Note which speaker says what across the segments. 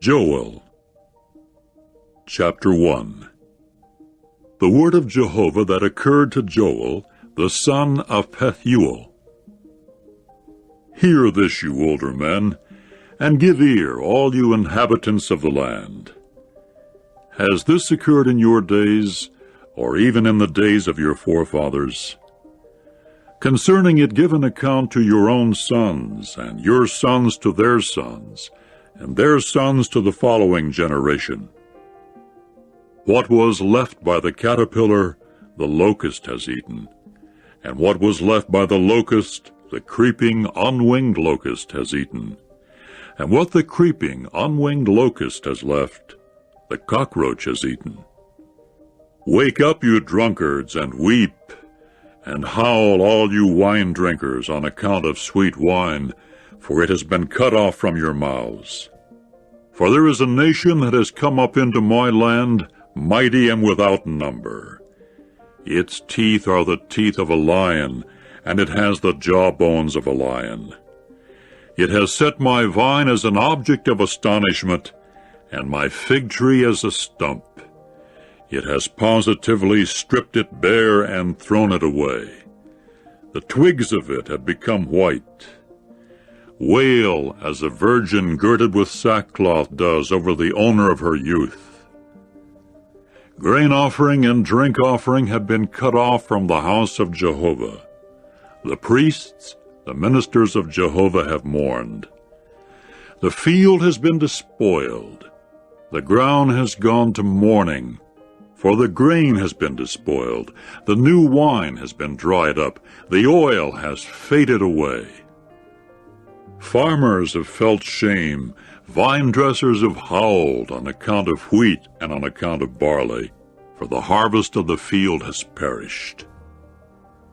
Speaker 1: Joel, chapter 1. The word of Jehovah that occurred to Joel, the son of Pethuel. Hear this, you older men, and give ear, all you inhabitants of the land. Has this occurred in your days, or even in the days of your forefathers? Concerning it give an account to your own sons, and your sons to their sons, and their sons to the following generation. What was left by the caterpillar, the locust has eaten, and what was left by the locust, the creeping, unwinged locust has eaten, and what the creeping, unwinged locust has left, the cockroach has eaten. Wake up, you drunkards, and weep, and howl, all you wine drinkers, on account of sweet wine, for it has been cut off from your mouths. For there is a nation that has come up into my land, mighty and without number. Its teeth are the teeth of a lion, and it has the jawbones of a lion. It has set my vine as an object of astonishment, and my fig tree as a stump. It has positively stripped it bare and thrown it away. The twigs of it have become white. Wail as a virgin girded with sackcloth does over the owner of her youth. Grain offering and drink offering have been cut off from the house of Jehovah. The priests, the ministers of Jehovah, have mourned. The field has been despoiled. The ground has gone to mourning. For the grain has been despoiled. The new wine has been dried up. The oil has faded away. Farmers have felt shame. Vine dressers have howled on account of wheat and on account of barley, for the harvest of the field has perished.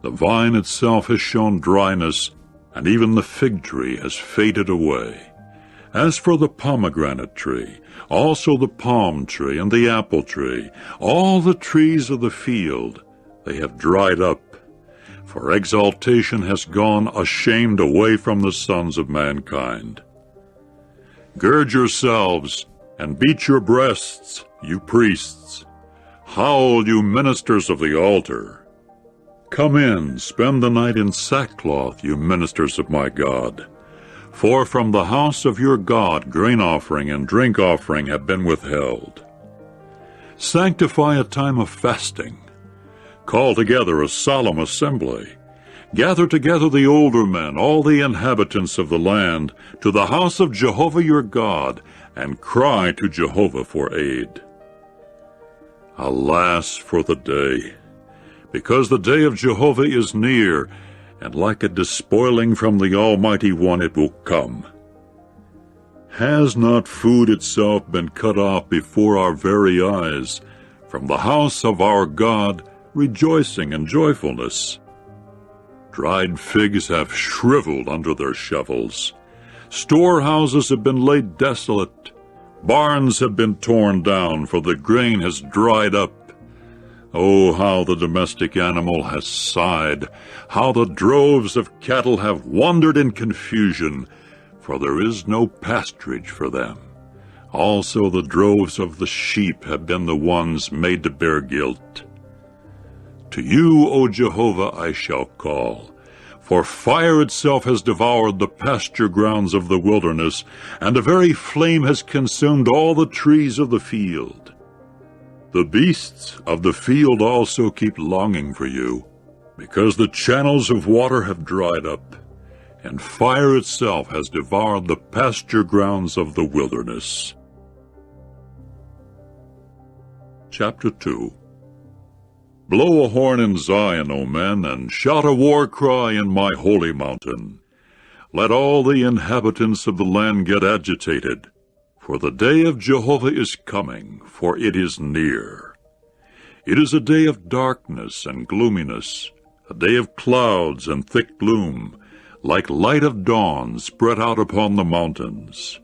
Speaker 1: The vine itself has shown dryness, and even the fig tree has faded away. As for the pomegranate tree, also the palm tree and the apple tree, all the trees of the field, they have dried up. For exaltation has gone ashamed away from the sons of mankind. Gird yourselves and beat your breasts, you priests. Howl, you ministers of the altar. Come in, spend the night in sackcloth, you ministers of my God. For from the house of your God grain offering and drink offering have been withheld. Sanctify a time of fasting. Call together a solemn assembly. Gather together the older men, all the inhabitants of the land, to the house of Jehovah your God, and cry to Jehovah for aid. Alas for the day, because the day of Jehovah is near, and like a despoiling from the Almighty One it will come. Has not food itself been cut off before our very eyes, from the house of our God, rejoicing and joyfulness? Dried figs have shriveled under their shovels. Storehouses have been laid desolate. Barns have been torn down, for the grain has dried up. Oh, how the domestic animal has sighed, how the droves of cattle have wandered in confusion, for there is no pasturage for them. Also the droves of the sheep have been the ones made to bear guilt. To you, O Jehovah, I shall call, for fire itself has devoured the pasture grounds of the wilderness, and a very flame has consumed all the trees of the field. The beasts of the field also keep longing for you, because the channels of water have dried up, and fire itself has devoured the pasture grounds of the wilderness. Chapter 2. Blow a horn in Zion, O men, and shout a war cry in my holy mountain. Let all the inhabitants of the land get agitated, for the day of Jehovah is coming, for it is near. It is a day of darkness and gloominess, a day of clouds and thick gloom, like light of dawn spread out upon the mountains.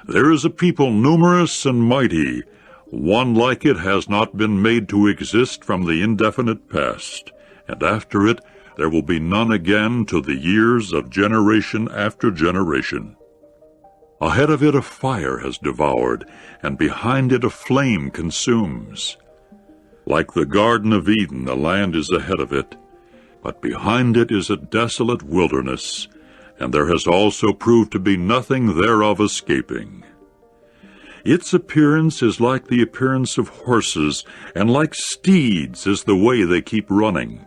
Speaker 1: There is a people numerous and mighty. One like it has not been made to exist from the indefinite past, and after it there will be none again to the years of generation after generation. Ahead of it a fire has devoured, and behind it a flame consumes. Like the Garden of Eden, the land is ahead of it, but behind it is a desolate wilderness, and there has also proved to be nothing thereof escaping. Its appearance is like the appearance of horses, and like steeds is the way they keep running.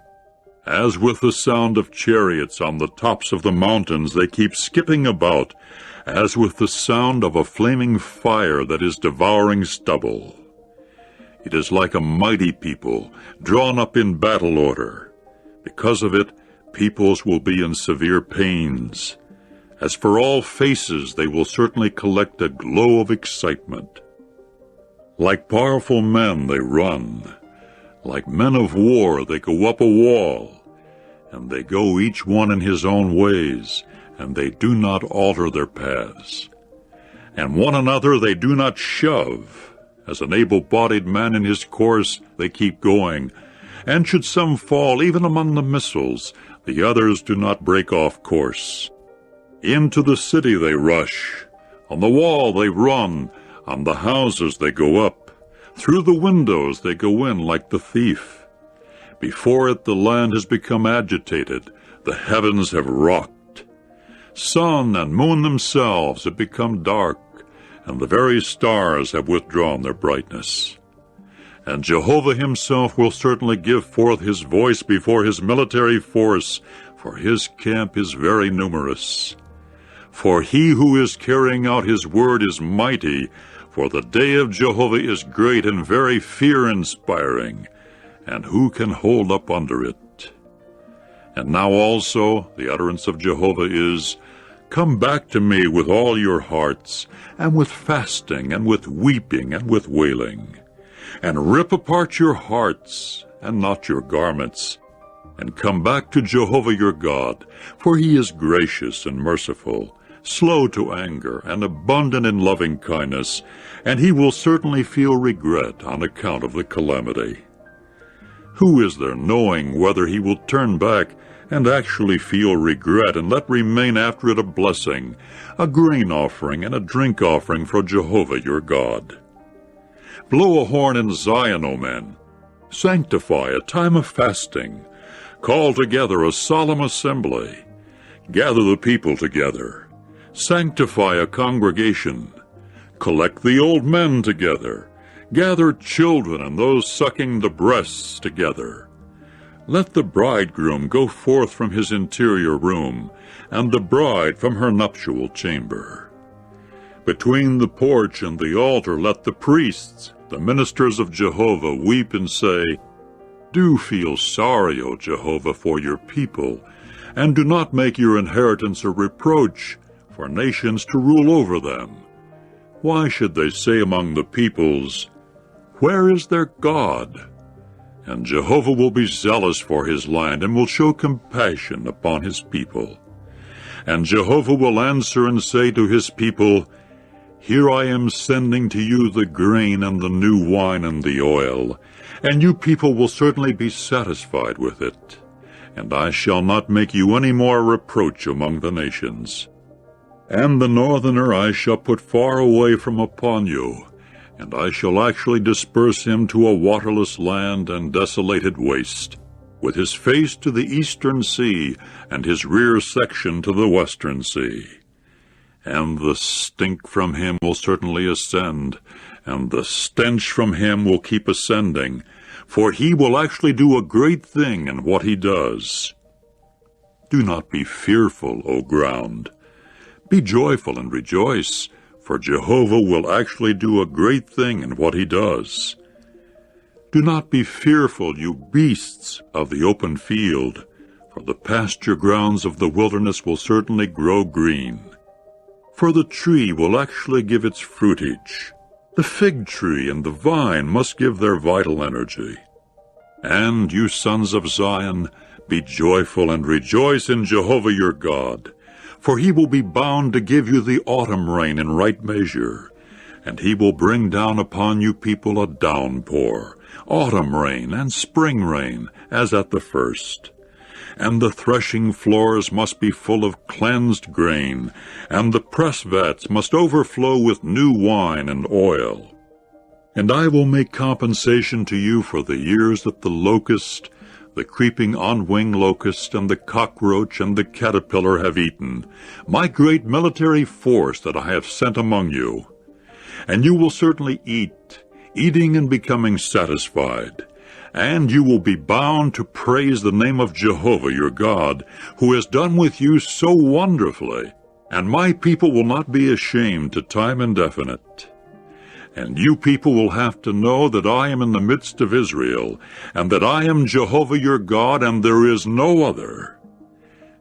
Speaker 1: As with the sound of chariots on the tops of the mountains they keep skipping about, as with the sound of a flaming fire that is devouring stubble. It is like a mighty people, drawn up in battle order. Because of it, peoples will be in severe pains. As for all faces, they will certainly collect a glow of excitement. Like powerful men they run. Like men of war they go up a wall. And they go each one in his own ways, and they do not alter their paths. And one another they do not shove. As an able-bodied man in his course they keep going. And should some fall even among the missiles, the others do not break off course. Into the city they rush. On the wall they run. On the houses they go up. Through the windows they go in like the thief. Before it the land has become agitated. The heavens have rocked. Sun and moon themselves have become dark, and the very stars have withdrawn their brightness. And Jehovah himself will certainly give forth his voice before his military force, for his camp is very numerous. For he who is carrying out his word is mighty, for the day of Jehovah is great and very fear-inspiring, and who can hold up under it? And now also the utterance of Jehovah is, Come back to me with all your hearts, and with fasting, and with weeping, and with wailing. And rip apart your hearts, and not your garments, and come back to Jehovah your God, for he is gracious and merciful, slow to anger, and abundant in loving kindness, and he will certainly feel regret on account of the calamity. Who is there knowing whether he will turn back and actually feel regret and let remain after it a blessing, a grain offering and a drink offering for Jehovah your God? Blow a horn in Zion, O men. Sanctify a time of fasting. Call together a solemn assembly. Gather the people together. Sanctify a congregation. Collect the old men together. Gather children and those sucking the breasts together. Let the bridegroom go forth from his interior room, and the bride from her nuptial chamber. Between the porch and the altar let the priests, the ministers of Jehovah, weep and say, Do feel sorry, O Jehovah, for your people, and do not make your inheritance a reproach for nations to rule over them. Why should they say among the peoples, Where is their God? And Jehovah will be zealous for his land, and will show compassion upon his people. And Jehovah will answer and say to his people, Here I am sending to you the grain and the new wine and the oil, and you people will certainly be satisfied with it. And I shall not make you any more reproach among the nations. And the northerner I shall put far away from upon you, and I shall actually disperse him to a waterless land and desolated waste, with his face to the eastern sea, and his rear section to the western sea. And the stink from him will certainly ascend, and the stench from him will keep ascending, for he will actually do a great thing in what he does. Do not be fearful, O ground. Be joyful and rejoice, for Jehovah will actually do a great thing in what he does. Do not be fearful, you beasts of the open field, for the pasture grounds of the wilderness will certainly grow green. For the tree will actually give its fruitage. The fig tree and the vine must give their vital energy. And you sons of Zion, be joyful and rejoice in Jehovah your God, For he will be bound to give you the autumn rain in right measure, and he will bring down upon you people a downpour, autumn rain and spring rain, as at the first. And the threshing floors must be full of cleansed grain, and the press vats must overflow with new wine and oil. And I will make compensation to you for the years that the locust, the creeping on-wing locust, and the cockroach, and the caterpillar have eaten, my great military force that I have sent among you. And you will certainly eat, eating and becoming satisfied. And you will be bound to praise the name of Jehovah your God, who has done with you so wonderfully. And my people will not be ashamed to time indefinite. And you people will have to know that I am in the midst of Israel, and that I am Jehovah your God, and there is no other.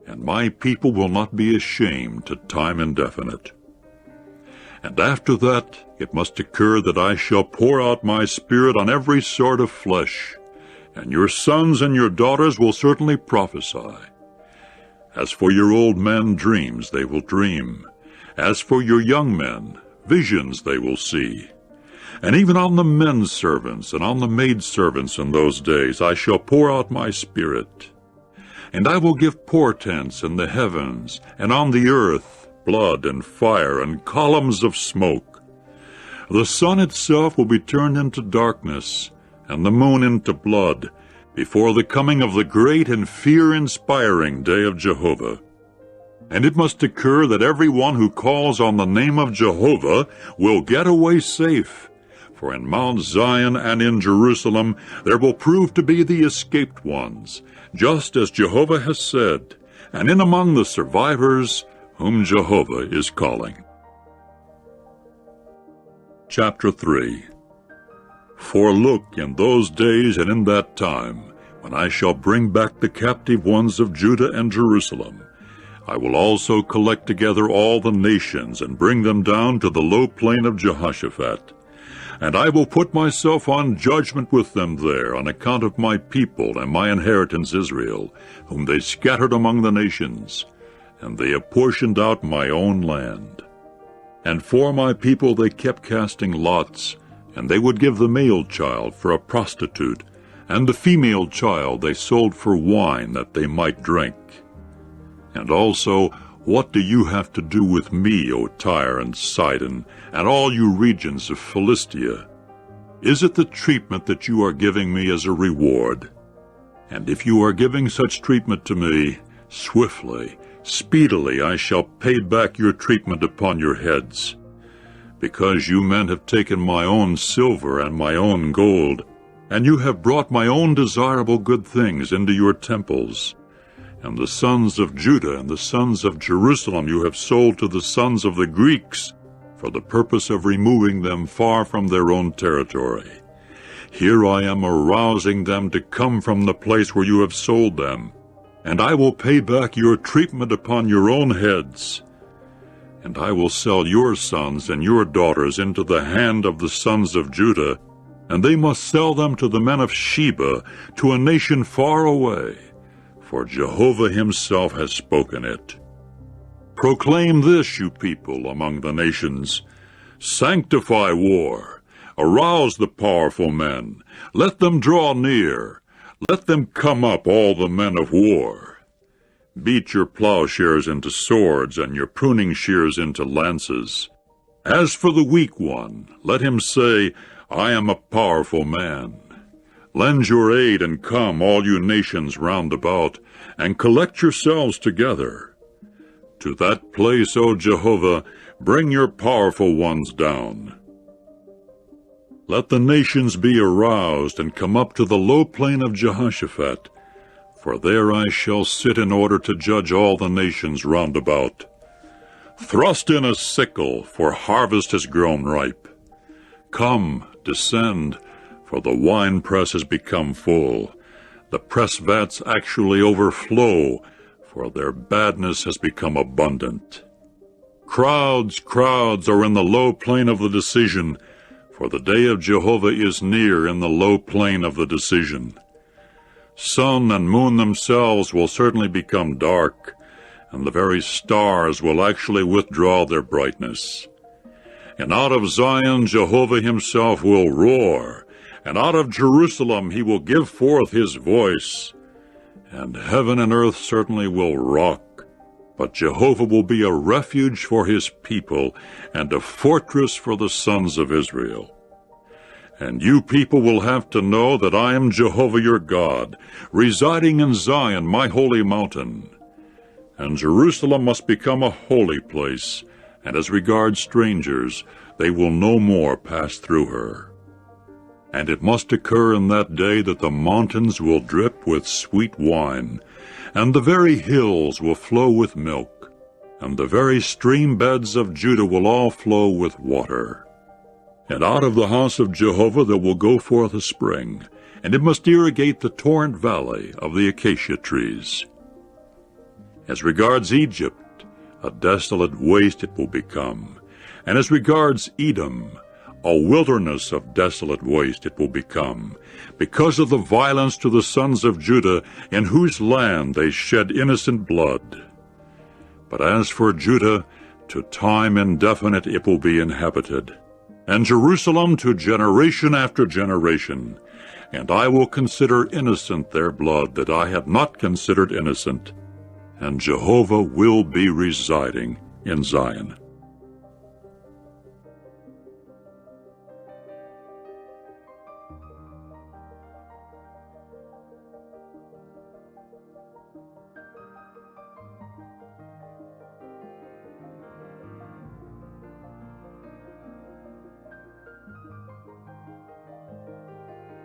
Speaker 1: And my people will not be ashamed to time indefinite. And after that it must occur that I shall pour out my Spirit on every sort of flesh, and your sons and your daughters will certainly prophesy. As for your old men, dreams they will dream. As for your young men, visions they will see. And even on the men servants and on the maid servants in those days I shall pour out my Spirit. And I will give portents in the heavens, and on the earth blood and fire and columns of smoke. The sun itself will be turned into darkness, and the moon into blood, before the coming of the great and fear-inspiring day of Jehovah. And it must occur that every one who calls on the name of Jehovah will get away safe, for in Mount Zion and in Jerusalem there will prove to be the escaped ones, just as Jehovah has said, and in among the survivors whom Jehovah is calling. Chapter 3. For look, in those days and in that time, when I shall bring back the captive ones of Judah and Jerusalem, I will also collect together all the nations and bring them down to the low plain of Jehoshaphat. And I will put myself on judgment with them there on account of my people and my inheritance Israel, whom they scattered among the nations, and they apportioned out my own land. And for my people they kept casting lots, and they would give the male child for a prostitute, and the female child they sold for wine that they might drink. And also, what do you have to do with me, O Tyre and Sidon, and all you regions of Philistia? Is it the treatment that you are giving me as a reward? And if you are giving such treatment to me, swiftly, speedily I shall pay back your treatment upon your heads. Because you men have taken my own silver and my own gold, and you have brought my own desirable good things into your temples. And the sons of Judah and the sons of Jerusalem you have sold to the sons of the Greeks, for the purpose of removing them far from their own territory. Here I am arousing them to come from the place where you have sold them, and I will pay back your treatment upon your own heads. And I will sell your sons and your daughters into the hand of the sons of Judah, and they must sell them to the men of Sheba, to a nation far away, for Jehovah himself has spoken it. Proclaim this, you people among the nations. Sanctify war. Arouse the powerful men. Let them draw near. Let them come up, all the men of war. Beat your plowshares into swords, and your pruning shears into lances. As for the weak one, let him say, I am a powerful man. Lend your aid and come, all you nations round about, and collect yourselves together. To that place, O Jehovah, bring your powerful ones down. Let the nations be aroused and come up to the low plain of Jehoshaphat, for there I shall sit in order to judge all the nations round about. Thrust in a sickle, for harvest has grown ripe. Come, descend, for the winepress has become full. The press vats actually overflow, for their badness has become abundant. Crowds, crowds are in the low plain of the decision, for the day of Jehovah is near in the low plain of the decision. Sun and moon themselves will certainly become dark, and the very stars will actually withdraw their brightness. And out of Zion Jehovah himself will roar, and out of Jerusalem he will give forth his voice. And heaven and earth certainly will rock, but Jehovah will be a refuge for his people and a fortress for the sons of Israel. And you people will have to know that I am Jehovah your God, residing in Zion, my holy mountain. And Jerusalem must become a holy place, and as regards strangers, they will no more pass through her. And it must occur in that day that the mountains will drip with sweet wine, and the very hills will flow with milk, and the very stream beds of Judah will all flow with water. And out of the house of Jehovah there will go forth a spring, and it must irrigate the torrent valley of the acacia trees. As regards Egypt, a desolate waste it will become, and as regards Edom, a wilderness of desolate waste it will become, because of the violence to the sons of Judah, in whose land they shed innocent blood. But as for Judah, to time indefinite it will be inhabited, and Jerusalem to generation after generation. And I will consider innocent their blood that I had not considered innocent, and Jehovah will be residing in Zion.